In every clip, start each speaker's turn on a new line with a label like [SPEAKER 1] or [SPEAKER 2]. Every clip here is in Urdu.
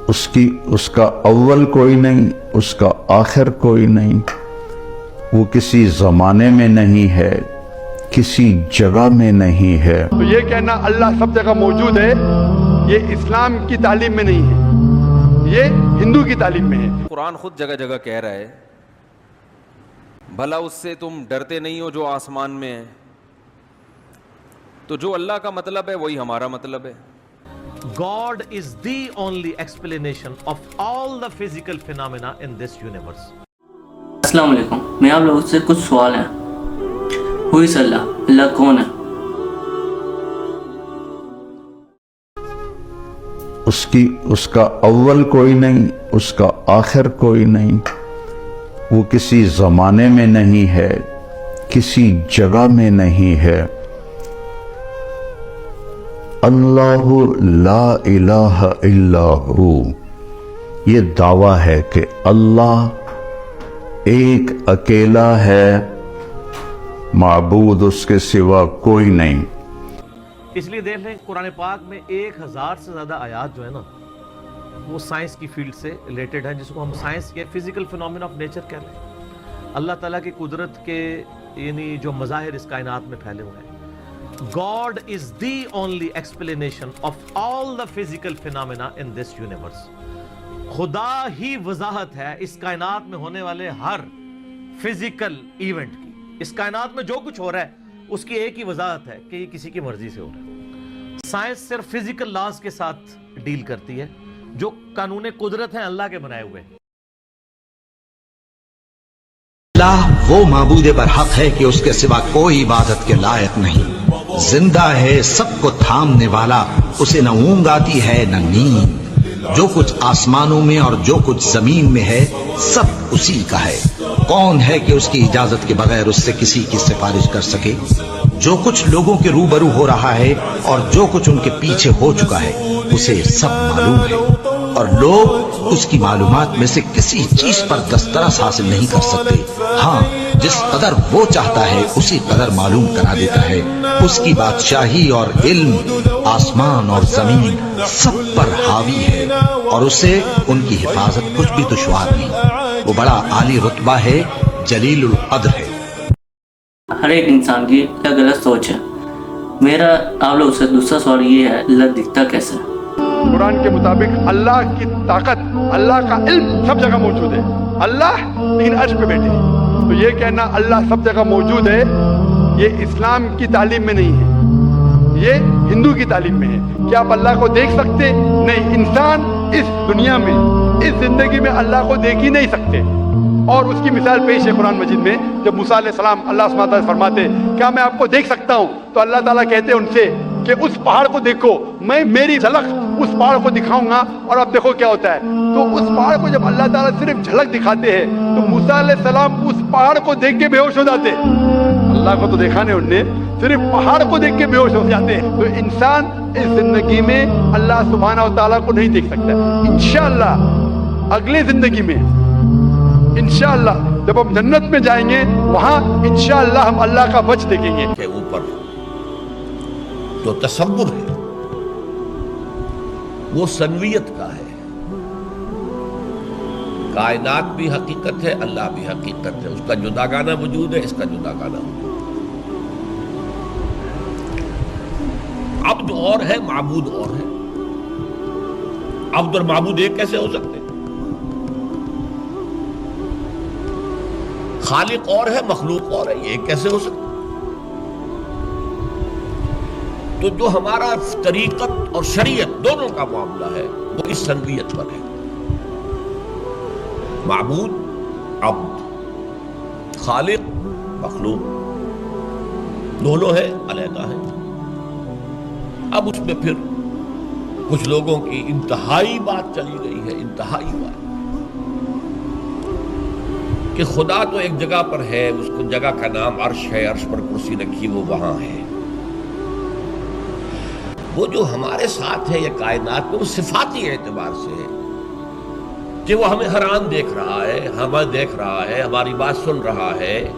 [SPEAKER 1] اس کا اول کوئی نہیں، اس کا آخر کوئی نہیں، وہ کسی زمانے میں نہیں ہے، کسی جگہ میں نہیں ہے۔
[SPEAKER 2] تو یہ کہنا اللہ سب جگہ موجود ہے، یہ اسلام کی تعلیم میں نہیں ہے، یہ ہندو کی تعلیم میں ہے۔
[SPEAKER 3] قرآن خود جگہ جگہ کہہ رہا ہے بھلا اس سے تم ڈرتے نہیں ہو جو آسمان میں ہے۔ تو جو اللہ کا مطلب ہے وہی ہمارا مطلب ہے۔
[SPEAKER 4] God is the only explanation of all the physical phenomena in this universe.
[SPEAKER 5] السلام علیکم، میں آپ لوگوں سے کچھ سوال ہیں۔ Who is Allah؟ اللہ کون ہے؟
[SPEAKER 1] اس کا اول کوئی نہیں، اس کا آخر کوئی نہیں، وہ کسی زمانے میں نہیں ہے، کسی جگہ میں نہیں ہے۔ اللہ لا الہ الا ہو، یہ دعویٰ ہے کہ اللہ ایک اکیلا ہے، معبود اس کے سوا کوئی نہیں۔
[SPEAKER 4] اس لیے دیکھ لیں قرآن پاک میں 1000 سے زیادہ آیات جو ہے نا وہ سائنس کی فیلڈ سے ریلیٹڈ ہیں، جس کو ہم سائنس کے فزیکل فینومین آف نیچر کہہ رہے ہیں۔ اللہ تعالیٰ کی قدرت کے یعنی جو مظاہر اس کائنات میں پھیلے ہوئے ہیں۔ God is the only explanation of all the physical phenomena in this universe. خدا ہی وضاحت ہے اس کائنات میں ہونے والے ہر فزیکل ایونٹ کی۔ اس کائنات میں جو کچھ ہو رہا ہے اس کی ایک ہی وضاحت ہے کہ یہ کسی کی مرضی سے ہو رہا ہے۔ سائنس صرف فزیکل لاز کے ساتھ ڈیل کرتی ہے، جو قانون قدرت ہیں اللہ کے بنائے ہوئے ہیں۔
[SPEAKER 6] اللہ وہ معبود برحق ہے کہ اس کے سوا کوئی عبادت کے لائق نہیں۔ زندہ ہے، سب کو تھامنے والا، اسے نہ اونگ آتی ہے نہ نیند۔ جو کچھ آسمانوں میں اور جو کچھ زمین میں ہے سب اسی کا ہے۔ کون ہے کہ اس کی اجازت کے بغیر اس سے کسی کی سفارش کر سکے؟ جو کچھ لوگوں کے روبرو ہو رہا ہے اور جو کچھ ان کے پیچھے ہو چکا ہے اسے سب معلوم ہے، اور لوگ اس کی معلومات میں سے کسی چیز پر دسترس حاصل نہیں کر سکتے۔ ہاں، جس قدر وہ چاہتا ہے اسی قدر معلوم کرا دیتا ہے۔ اس کی بادشاہی اور علم آسمان اور زمین سب پر حاوی ہے، اور اسے ان کی حفاظت کچھ بھی دشوار نہیں۔ وہ بڑا عالی رتبہ ہے، جلیل القدر ہے۔
[SPEAKER 5] ہر ایک انسان کی الگ الگ سوچ ہے۔ میرا آپ لوگوں سے دوسرا سوال یہ ہے، اللہ دکھتا کیسے ہے؟
[SPEAKER 2] قرآن کے مطابق اللہ کی طاقت، اللہ کا علم سب جگہ موجود ہے۔ اللہ لیکن عرش پہ بیٹھے ہیں۔ تو یہ کہنا اللہ سب جگہ موجود ہے، یہ اسلام کی تعلیم میں نہیں ہے، یہ ہندو کی تعلیم میں ہے۔ کیا آپ اللہ کو دیکھ سکتے؟ نہیں۔ انسان اس دنیا میں، اس زندگی میں اللہ کو دیکھ ہی نہیں سکتے۔ اور اس کی مثال پیش ہے قرآن مجید میں، جب موسیٰ علیہ السلام اللہ سبحانہ وتعالیٰ سے فرماتے کیا میں آپ کو دیکھ سکتا ہوں؟ تو اللہ تعالیٰ کہتے ہیں ان سے کہ اس پہاڑ کو دیکھو، میں میری جھلک اس پہاڑ کو دکھاؤں گا اور اب دیکھو کیا ہوتا ہے۔ تو اس پہاڑ کو جب اللہ تعالیٰ صرف جھلک دکھاتے ہیں تو موسیٰ علیہ السلام اس پہاڑ کو دیکھ کے بے ہوش ہو جاتے ہیں۔ اللہ کو تو دیکھا نہیں انہوں نے، صرف پہاڑ کو دیکھ کے بے ہوش ہو جاتے ہیں۔ تو انسان اس زندگی میں اللہ سبحانہ وتعالیٰ کو نہیں دیکھ سکتا۔ انشاءاللہ اگلی زندگی میں، انشاءاللہ جب ہم جنت میں جائیں گے وہاں انشاءاللہ ہم اللہ کا وجہ دیکھیں گے۔
[SPEAKER 7] کے اوپر جو تصور ہے وہ سنویت کا ہے۔ کائنات بھی حقیقت ہے، اللہ بھی حقیقت ہے۔ اس کا جداگانہ وجود ہے، اس کا جداگانہ وجود ہے۔ عبد اور ہے، معبود اور ہے۔ عبد اور معبود ایک کیسے ہو سکتے؟ خالق اور ہے، مخلوق اور ہے، یہ ایک کیسے ہو سکتا؟ تو جو ہمارا طریقت اور شریعت دونوں کا معاملہ ہے وہ اس سنویت پر ہے۔ معبود، عبد، خالق، مخلوق، دونوں ہیں، علیحدہ ہیں۔ اب اس میں پھر کچھ لوگوں کی انتہائی بات چلی گئی ہے، انتہائی بات کہ خدا تو ایک جگہ پر ہے، اس کو جگہ کا نام عرش ہے، عرش پر کرسی رکھی وہ وہاں ہے۔ وہ جو ہمارے ساتھ ہے یہ کائنات میں وہ صفاتی اعتبار سے ہے کہ وہ ہمیں حیران دیکھ رہا ہے، ہمیں دیکھ رہا ہے، ہماری بات سن رہا ہے۔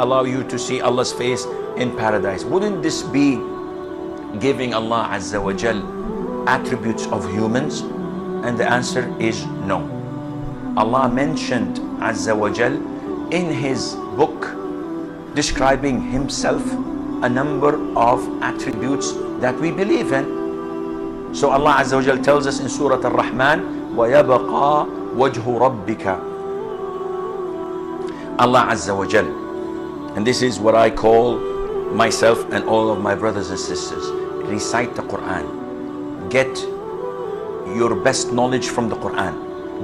[SPEAKER 8] allow you to see Allah's face in paradise. Wouldn't this be giving Allah Azza wa Jal attributes of humans? And the answer is no. Allah mentioned Azza wa Jal in His book, describing Himself, a number of attributes that we believe in. So Allah Azza wa Jal tells us in Surah Ar-Rahman, وَيَبَقَى وَجْهُ رَبِّكَ. Allah Azza wa Jal, and this is what I call myself and all of my brothers and sisters, recite the Quran. Get your best knowledge from the Quran.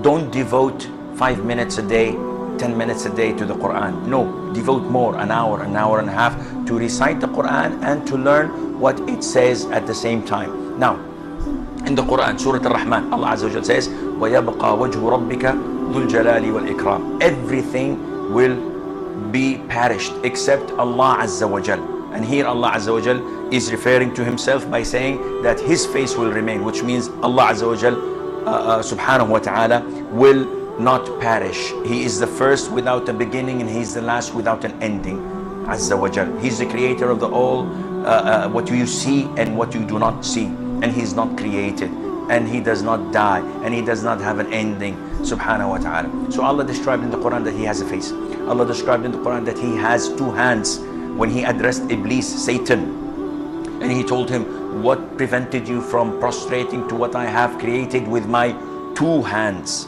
[SPEAKER 8] Don't devote 5 minutes a day, 10 minutes a day to the Quran. No, devote more, an hour and a half to recite the Quran and to learn what it says at the same time. Now, in the Quran, Surah Ar-Rahman, Allah Azza wa Jal says, وَيَبْقَى وَجْهُ رَبِّكَ ذُو الْجَلَالِ وَالْإِكْرَامِ. Everything will be perished except Allah Azza wa Jal. And here Allah Azza wa Jal is referring to Himself by saying that His face will remain, which means Allah Azza wa Jal subhanahu wa ta'ala will not perish. He is the first without a beginning, and He is the last without an ending. Azza wa Jal. He's the creator of the all, what you see and what you do not see. And He's not created, and He does not die, and He does not have an ending, subhanahu wa ta'ala. So Allah described in the Quran that He has a face. Allah described in the Quran that He has 2 hands. When He addressed Iblis, Satan, and He told him, what prevented you from prostrating to what I have created with my 2 hands?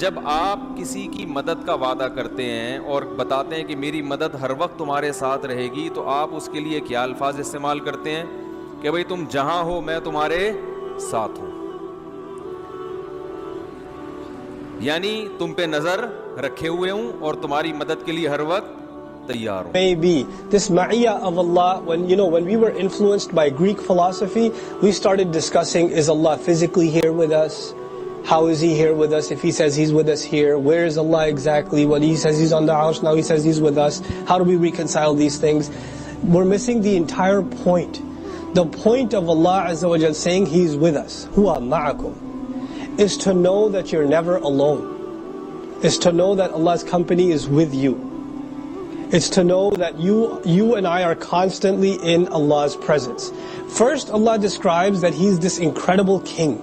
[SPEAKER 3] جب آپ کسی کی مدد کا وعدہ کرتے ہیں اور بتاتے ہیں کہ میری مدد ہر وقت تمہارے ساتھ رہے گی, تو آپ اس کے لیے کیا الفاظ استعمال کرتے ہیں کہ بھئی تم جہاں ہو میں تمہارے ساتھ ہوں, یعنی تم پہ نظر رکھے ہوئے ہوں اور تمہاری مدد کے لیے ہر وقت تیار ہوں.
[SPEAKER 9] Maybe this ma'iyya of Allah, when we were influenced by Greek philosophy, we started discussing, is Allah physically here with us? How is He here with us? If He says He's with us here, where is Allah exactly? When He says He's on the arsh, now He says He's with us. How do we reconcile these things? We're missing the entire point. The point of Allah Azza wa Jal saying He's with us, huwa ma'akum, is to know that you're never alone. Is to know that Allah's company is with you. It's to know that you and I are constantly in Allah's presence. First, Allah describes that He's this incredible king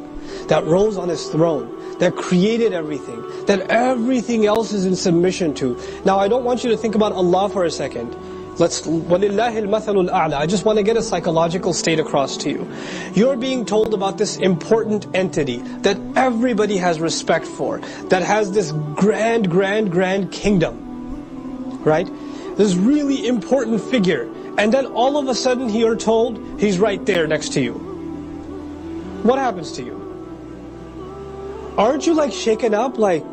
[SPEAKER 9] that rose on His throne, that created everything, that everything else is in submission to. Now, I don't want you to think about Allah for a second. وَلِلَّهِ الْمَثَلُ الْأَعْلَى. I just want to get a psychological state across to you. You're being told about this important entity that everybody has respect for, that has this grand kingdom, right? This really important figure. And then all of a sudden you're told He's right there next to you. What happens to you? Aren't you like shaken up, like,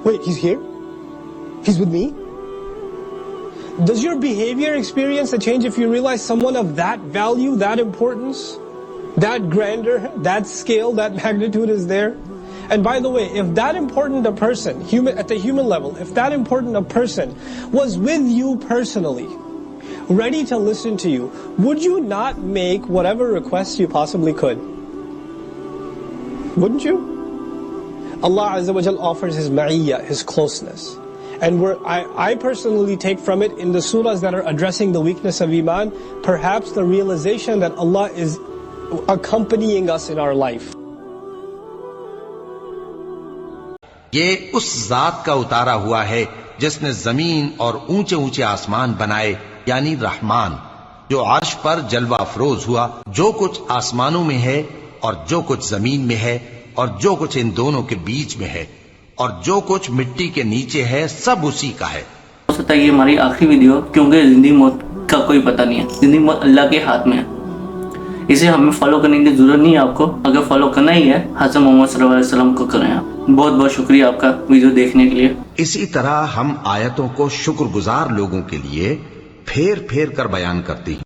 [SPEAKER 9] wait, He's here? He's with me? Does your behavior experience a change if you realize someone of that value, that importance, that grandeur, that scale, that magnitude is there? And by the way, if that important a person, at the human level, if that important a person was with you personally, ready to listen to you, would you not make whatever requests you possibly could? Wouldn't you? Allah Azza wa Jal offers His ma'iyya, His closeness. And I personally take from it, in the surahs that are addressing the weakness of Iman, perhaps the realization that Allah is accompanying us in our life.
[SPEAKER 6] یہ اس ذات کا اتارا ہوا ہے جس نے زمین اور اونچے اونچے آسمان بنائے، یعنی رحمان، جو عرش پر جلوہ افروز ہوا. جو کچھ آسمانوں میں ہے اور جو کچھ زمین میں ہے اور جو کچھ ان دونوں کے بیچ میں ہے اور جو کچھ مٹی کے نیچے ہے، سب اسی کا ہے.
[SPEAKER 5] ہو سکتا ہے یہ ہماری آخری ویڈیو، کیونکہ زندگی موت کا کوئی پتہ نہیں ہے. زندگی موت اللہ کے ہاتھ میں ہے. اسے ہمیں فالو کرنے کی ضرورت نہیں ہے. آپ کو اگر فالو کرنا ہی ہے حضرت محمد صلی اللہ علیہ وسلم کو کریں. آپ بہت بہت شکریہ آپ کا ویڈیو دیکھنے کے لیے.
[SPEAKER 6] اسی طرح ہم آیتوں کو شکر گزار لوگوں کے لیے پھیر پھیر کر بیان کرتے ہیں.